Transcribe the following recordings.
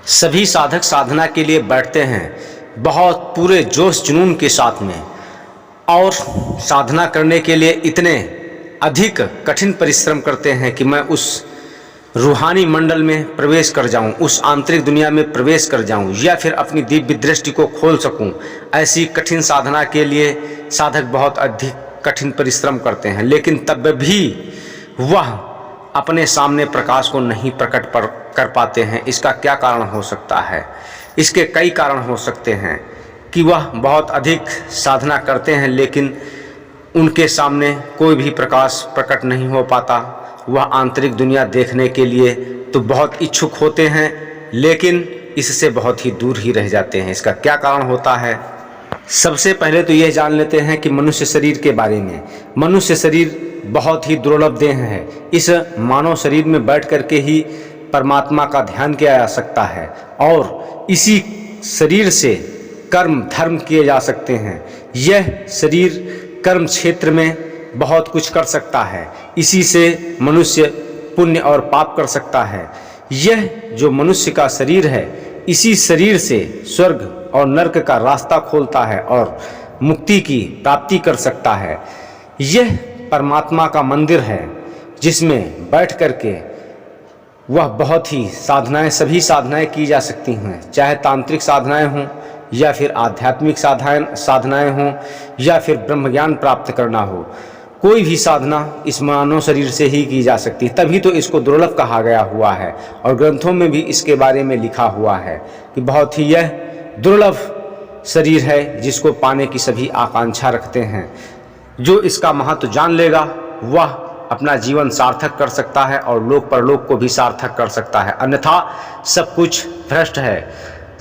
सभी साधक साधना के लिए बैठते हैं बहुत पूरे जोश जुनून के साथ में, और साधना करने के लिए इतने अधिक कठिन परिश्रम करते हैं कि मैं उस रूहानी मंडल में प्रवेश कर जाऊं, उस आंतरिक दुनिया में प्रवेश कर जाऊं, या फिर अपनी दिव्य दृष्टि को खोल सकूं। ऐसी कठिन साधना के लिए साधक बहुत अधिक कठिन परिश्रम करते हैं, लेकिन तब भी वह अपने सामने प्रकाश को नहीं प्रकट कर पाते हैं। इसका क्या कारण हो सकता है? इसके कई कारण हो सकते हैं कि वह बहुत अधिक साधना करते हैं लेकिन उनके सामने कोई भी प्रकाश प्रकट नहीं हो पाता। वह आंतरिक दुनिया देखने के लिए तो बहुत इच्छुक होते हैं लेकिन इससे बहुत ही दूर ही रह जाते हैं। इसका क्या कारण होता है? सबसे पहले तो यह जान लेते हैं कि मनुष्य शरीर के बारे में। मनुष्य शरीर बहुत ही दुर्लभ देह है। इस मानव शरीर में बैठ करके ही परमात्मा का ध्यान किया जा सकता है और इसी शरीर से कर्म धर्म किए जा सकते हैं। यह शरीर कर्म क्षेत्र में बहुत कुछ कर सकता है। इसी से मनुष्य पुण्य और पाप कर सकता है। यह जो मनुष्य का शरीर है, इसी शरीर से स्वर्ग और नरक का रास्ता खोलता है और मुक्ति की प्राप्ति कर सकता है। यह परमात्मा का मंदिर है जिसमें बैठ करके वह बहुत ही साधनाएं, सभी साधनाएं की जा सकती हैं, चाहे तांत्रिक साधनाएं हों या फिर आध्यात्मिक साधनाएं हों या फिर ब्रह्म ज्ञान प्राप्त करना हो। कोई भी साधना इस मानव शरीर से ही की जा सकती है, तभी तो इसको दुर्लभ कहा गया हुआ है और ग्रंथों में भी इसके बारे में लिखा हुआ है कि बहुत ही यह दुर्लभ शरीर है जिसको पाने की सभी आकांक्षा रखते हैं। जो इसका महत्व जान लेगा वह अपना जीवन सार्थक कर सकता है और लोक परलोक को भी सार्थक कर सकता है, अन्यथा सब कुछ भ्रष्ट है।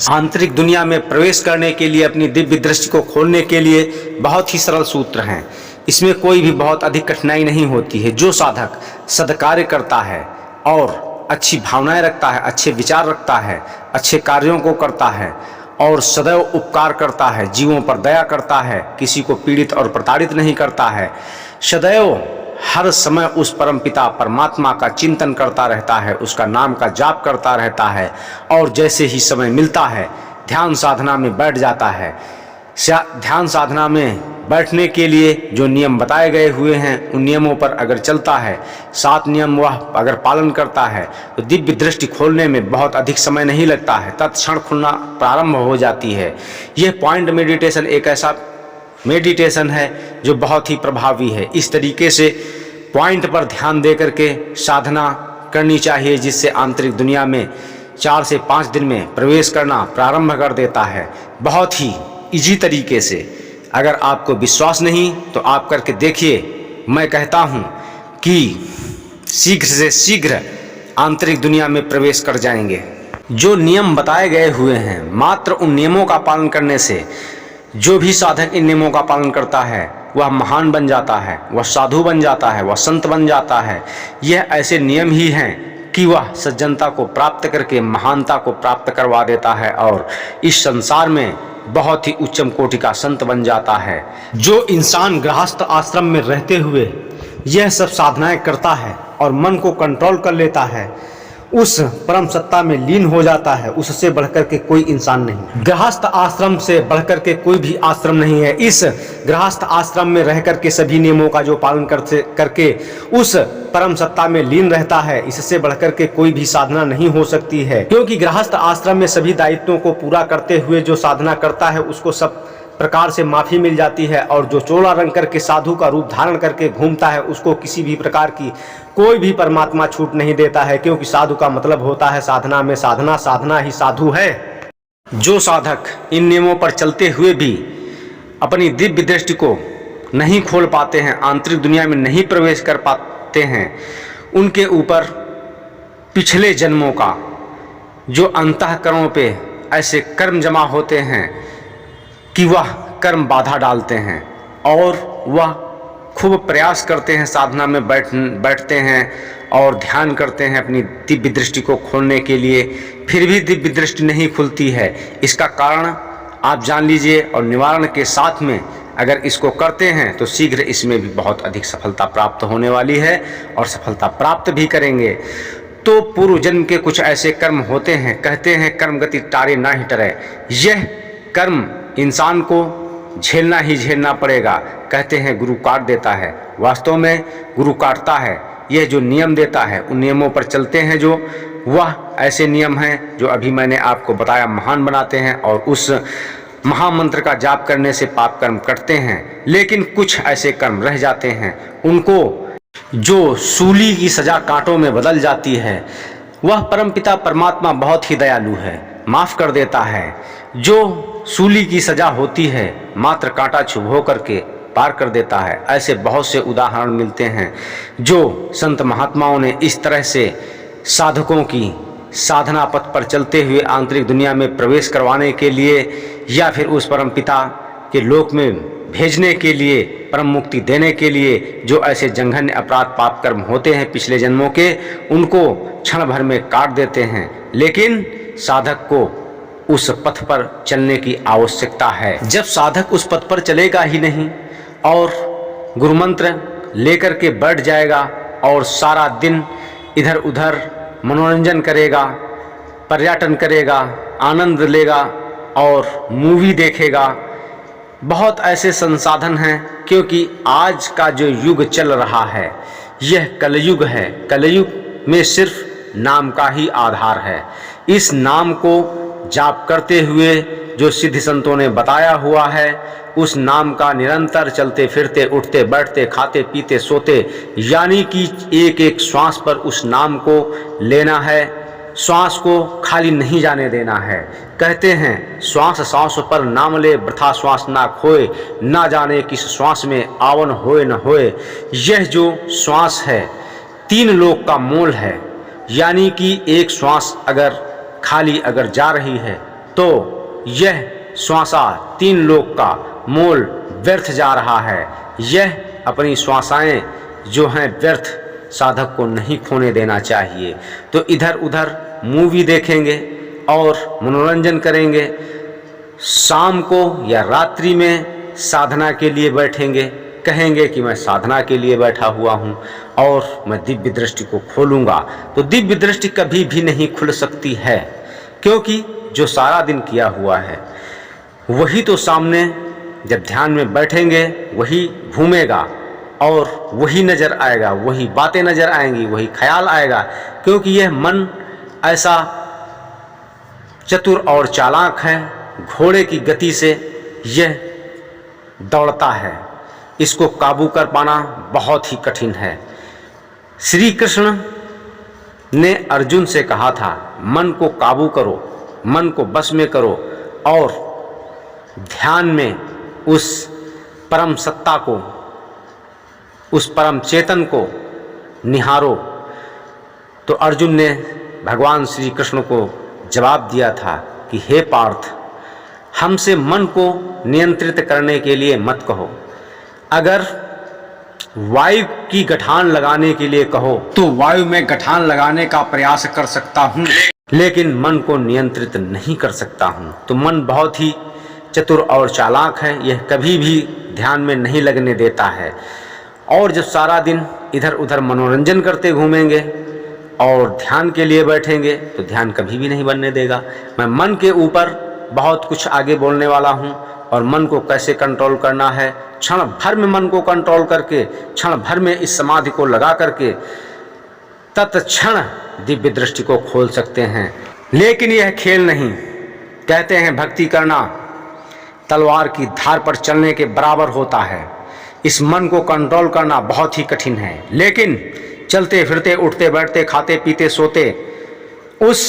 आंतरिक दुनिया में प्रवेश करने के लिए, अपनी दिव्य दृष्टि को खोलने के लिए बहुत ही सरल सूत्र हैं। इसमें कोई भी बहुत अधिक कठिनाई नहीं होती है। जो साधक सद्कार्य करता है और अच्छी भावनाएं रखता है, अच्छे विचार रखता है, अच्छे कार्यों को करता है और सदैव उपकार करता है, जीवों पर दया करता है, किसी को पीड़ित और प्रताड़ित नहीं करता है, सदैव हर समय उस परमपिता परमात्मा का चिंतन करता रहता है, उसका नाम का जाप करता रहता है और जैसे ही समय मिलता है ध्यान साधना में बैठ जाता है। ध्यान साधना में बैठने के लिए जो नियम बताए गए हुए हैं उन नियमों पर अगर चलता है, 7 नियम वह अगर पालन करता है तो दिव्य दृष्टि खोलने में बहुत अधिक समय नहीं लगता है, तत्क्षण खुलना प्रारंभ हो जाती है। यह पॉइंट मेडिटेशन एक ऐसा मेडिटेशन है जो बहुत ही प्रभावी है। इस तरीके से पॉइंट पर ध्यान दे करके साधना करनी चाहिए जिससे आंतरिक दुनिया में 4 से 5 दिन में प्रवेश करना प्रारंभ कर देता है, बहुत ही इजी तरीके से। अगर आपको विश्वास नहीं तो आप करके देखिए। मैं कहता हूँ कि शीघ्र से शीघ्र आंतरिक दुनिया में प्रवेश कर जाएंगे। जो नियम बताए गए हुए हैं, मात्र उन नियमों का पालन करने से जो भी साधक इन नियमों का पालन करता है वह महान बन जाता है, वह साधु बन जाता है, वह संत बन जाता है। यह ऐसे नियम ही हैं कि वह सज्जनता को प्राप्त करके महानता को प्राप्त करवा देता है और इस संसार में बहुत ही उच्चम कोटि का संत बन जाता है। जो इंसान गृहस्थ आश्रम में रहते हुए यह सब साधनाएं करता है और मन को कंट्रोल कर लेता है, उस परम सत्ता में लीन हो जाता है। उससे बढ़कर के कोई इंसान नहीं, गृहस्थ आश्रम से बढ़कर के कोई भी आश्रम नहीं है। इस गृहस्थ आश्रम में रह करके सभी नियमों का जो पालन करके उस परम सत्ता में लीन रहता है, इससे बढ़कर के कोई भी साधना नहीं हो सकती है। क्योंकि गृहस्थ आश्रम में सभी दायित्वों को पूरा करते हुए जो साधना करता है उसको सब प्रकार से माफ़ी मिल जाती है, और जो चोला रंग करके साधु का रूप धारण करके घूमता है उसको किसी भी प्रकार की कोई भी परमात्मा छूट नहीं देता है। क्योंकि साधु का मतलब होता है साधना में साधना, साधना ही साधु है। जो साधक इन नियमों पर चलते हुए भी अपनी दिव्य दृष्टि को नहीं खोल पाते हैं, आंतरिक दुनिया में नहीं प्रवेश कर पाते हैं, उनके ऊपर पिछले जन्मों का जो अंतःकरणों पे ऐसे कर्म जमा होते हैं कि वह कर्म बाधा डालते हैं और वह खूब प्रयास करते हैं, साधना में बैठते हैं और ध्यान करते हैं अपनी दिव्य दृष्टि को खोलने के लिए, फिर भी दिव्य दृष्टि नहीं खुलती है। इसका कारण आप जान लीजिए और निवारण के साथ में अगर इसको करते हैं तो शीघ्र इसमें भी बहुत अधिक सफलता प्राप्त होने वाली है और सफलता प्राप्त भी करेंगे। तो पूर्व जन्म के कुछ ऐसे कर्म होते हैं, कहते हैं कर्म गति टारे ना ही टरे। यह कर्म इंसान को झेलना ही झेलना पड़ेगा। कहते हैं गुरु काट देता है, वास्तव में गुरु काटता है। यह जो नियम देता है उन नियमों पर चलते हैं, जो वह ऐसे नियम हैं जो अभी मैंने आपको बताया महान बनाते हैं, और उस महामंत्र का जाप करने से पाप कर्म कटते हैं। लेकिन कुछ ऐसे कर्म रह जाते हैं, उनको जो सूली की सजा कांटों में बदल जाती है। वह परमपिता परमात्मा बहुत ही दयालु है, माफ़ कर देता है। जो सूली की सजा होती है मात्र कांटा चुभो करके पार कर देता है। ऐसे बहुत से उदाहरण मिलते हैं जो संत महात्माओं ने इस तरह से साधकों की साधना पथ पर चलते हुए आंतरिक दुनिया में प्रवेश करवाने के लिए या फिर उस परमपिता के लोक में भेजने के लिए, परम मुक्ति देने के लिए जो ऐसे जघन्य अपराध पाप कर्म होते हैं पिछले जन्मों के, उनको क्षण भर में काट देते हैं। लेकिन साधक को उस पथ पर चलने की आवश्यकता है। जब साधक उस पथ पर चलेगा ही नहीं और गुरुमंत्र लेकर के बैठ जाएगा और सारा दिन इधर उधर मनोरंजन करेगा, पर्यटन करेगा, आनंद लेगा और मूवी देखेगा। बहुत ऐसे संसाधन हैं, क्योंकि आज का जो युग चल रहा है यह कलयुग है। कलयुग में सिर्फ नाम का ही आधार है। इस नाम को जाप करते हुए जो सिद्ध संतों ने बताया हुआ है, उस नाम का निरंतर चलते फिरते, उठते बैठते, खाते पीते सोते, यानी कि एक एक श्वास पर उस नाम को लेना है, श्वास को खाली नहीं जाने देना है। कहते हैं श्वास श्वास पर नाम ले, वृथा श्वास ना खोए, ना जाने किस श्वास में आवन होए न होए। यह जो श्वास है 3 लोक का मोल है, यानी कि एक श्वास अगर खाली अगर जा रही है तो यह श्वासा 3 लोक का मोल व्यर्थ जा रहा है। यह अपनी श्वासाएं जो हैं व्यर्थ साधक को नहीं खोने देना चाहिए। तो इधर उधर मूवी देखेंगे और मनोरंजन करेंगे, शाम को या रात्रि में साधना के लिए बैठेंगे, कहेंगे कि मैं साधना के लिए बैठा हुआ हूँ और मैं दिव्य दृष्टि को खोलूँगा, तो दिव्य दृष्टि कभी भी नहीं खुल सकती है, क्योंकि जो सारा दिन किया हुआ है वही तो सामने जब ध्यान में बैठेंगे वही घूमेगा और वही नज़र आएगा, वही बातें नज़र आएंगी, वही ख्याल आएगा। क्योंकि यह मन ऐसा चतुर और चालाक है, घोड़े की गति से यह दौड़ता है, इसको काबू कर पाना बहुत ही कठिन है। श्री कृष्ण ने अर्जुन से कहा था, मन को काबू करो, मन को बस में करो और ध्यान में उस परम सत्ता को, उस परम चेतन को निहारो। तो अर्जुन ने भगवान श्री कृष्ण को जवाब दिया था कि हे पार्थ, हमसे मन को नियंत्रित करने के लिए मत कहो। अगर वायु की गठान लगाने के लिए कहो तो वायु में गठान लगाने का प्रयास कर सकता हूँ, लेकिन मन को नियंत्रित नहीं कर सकता हूँ। तो मन बहुत ही चतुर और चालाक है, यह कभी भी ध्यान में नहीं लगने देता है। और जब सारा दिन इधर उधर मनोरंजन करते घूमेंगे और ध्यान के लिए बैठेंगे तो ध्यान कभी भी नहीं बनने देगा। मैं मन के ऊपर बहुत कुछ आगे बोलने वाला हूँ और मन को कैसे कंट्रोल करना है, क्षण भर में मन को कंट्रोल करके, क्षण भर में इस समाधि को लगा करके तत्क्षण दिव्य दृष्टि को खोल सकते हैं। लेकिन यह खेल नहीं। कहते हैं भक्ति करना तलवार की धार पर चलने के बराबर होता है। इस मन को कंट्रोल करना बहुत ही कठिन है, लेकिन चलते फिरते, उठते बैठते, खाते पीते सोते उस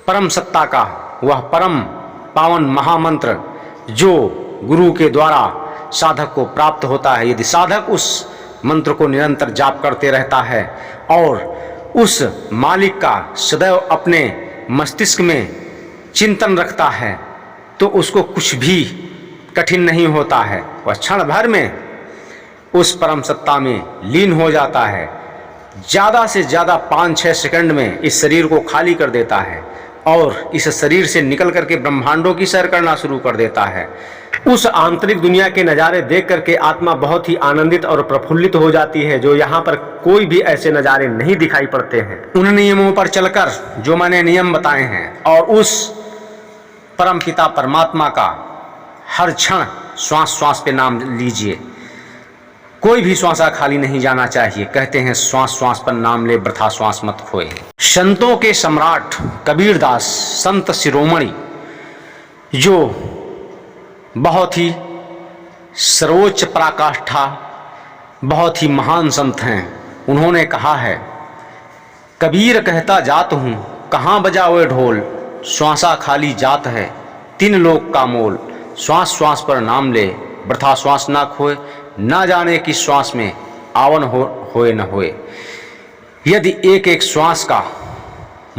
परम सत्ता का वह परम पावन महामंत्र जो गुरु के द्वारा साधक को प्राप्त होता है, यदि साधक उस मंत्र को निरंतर जाप करते रहता है और उस मालिक का सदैव अपने मस्तिष्क में चिंतन रखता है, तो उसको कुछ भी कठिन नहीं होता है। वह क्षण भर में उस परम सत्ता में लीन हो जाता है। ज़्यादा से ज़्यादा 5-6 सेकंड में इस शरीर को खाली कर देता है और इस शरीर से निकल करके ब्रह्मांडों की सैर करना शुरू कर देता है। उस आंतरिक दुनिया के नज़ारे देख करके आत्मा बहुत ही आनंदित और प्रफुल्लित हो जाती है, जो यहाँ पर कोई भी ऐसे नज़ारे नहीं दिखाई पड़ते हैं। उन नियमों पर चलकर जो मैंने नियम बताए हैं, और उस परम पिता परमात्मा का हर क्षण श्वास श्वास पे नाम लीजिए। कोई भी श्वासा खाली नहीं जाना चाहिए। कहते हैं श्वास श्वास पर नाम ले, वृथा श्वास मत खोए। संतों के सम्राट कबीरदास, संत शिरोमणि, जो बहुत ही सर्वोच्च पराकाष्ठा, बहुत ही महान संत हैं, उन्होंने कहा है, कबीर कहता जात हूँ कहाँ बजाओ ढोल, श्वासा खाली जात है तीन लोक का मोल, श्वास श्वास पर नाम ले वृथा श्वास ना खोए, ना जाने कि श्वास में आवन होए न होए। यदि एक एक श्वास का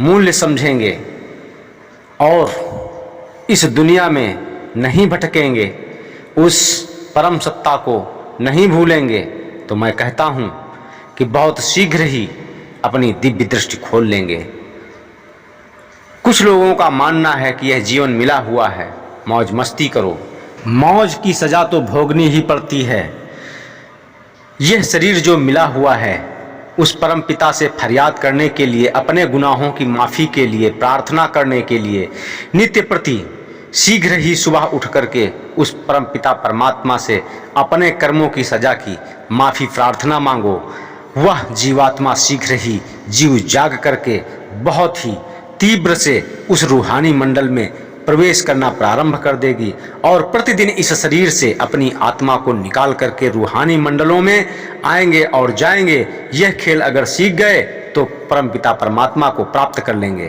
मूल्य समझेंगे और इस दुनिया में नहीं भटकेंगे, उस परम सत्ता को नहीं भूलेंगे, तो मैं कहता हूँ कि बहुत शीघ्र ही अपनी दिव्य दृष्टि खोल लेंगे। कुछ लोगों का मानना है कि यह जीवन मिला हुआ है, मौज मस्ती करो, मौज की सजा तो भोगनी ही पड़ती है। यह शरीर जो मिला हुआ है, उस परम पिता से फरियाद करने के लिए, अपने गुनाहों की माफ़ी के लिए, प्रार्थना करने के लिए नित्य प्रति शीघ्र ही सुबह उठ करके उस परम पिता परमात्मा से अपने कर्मों की सजा की माफ़ी प्रार्थना मांगो। वह जीवात्मा शीघ्र ही जीव जाग करके बहुत ही तीव्र से उस रूहानी मंडल में प्रवेश करना प्रारंभ कर देगी, और प्रतिदिन इस शरीर से अपनी आत्मा को निकाल करके रूहानी मंडलों में आएंगे और जाएंगे। यह खेल अगर सीख गए तो परम पिता परमात्मा को प्राप्त कर लेंगे।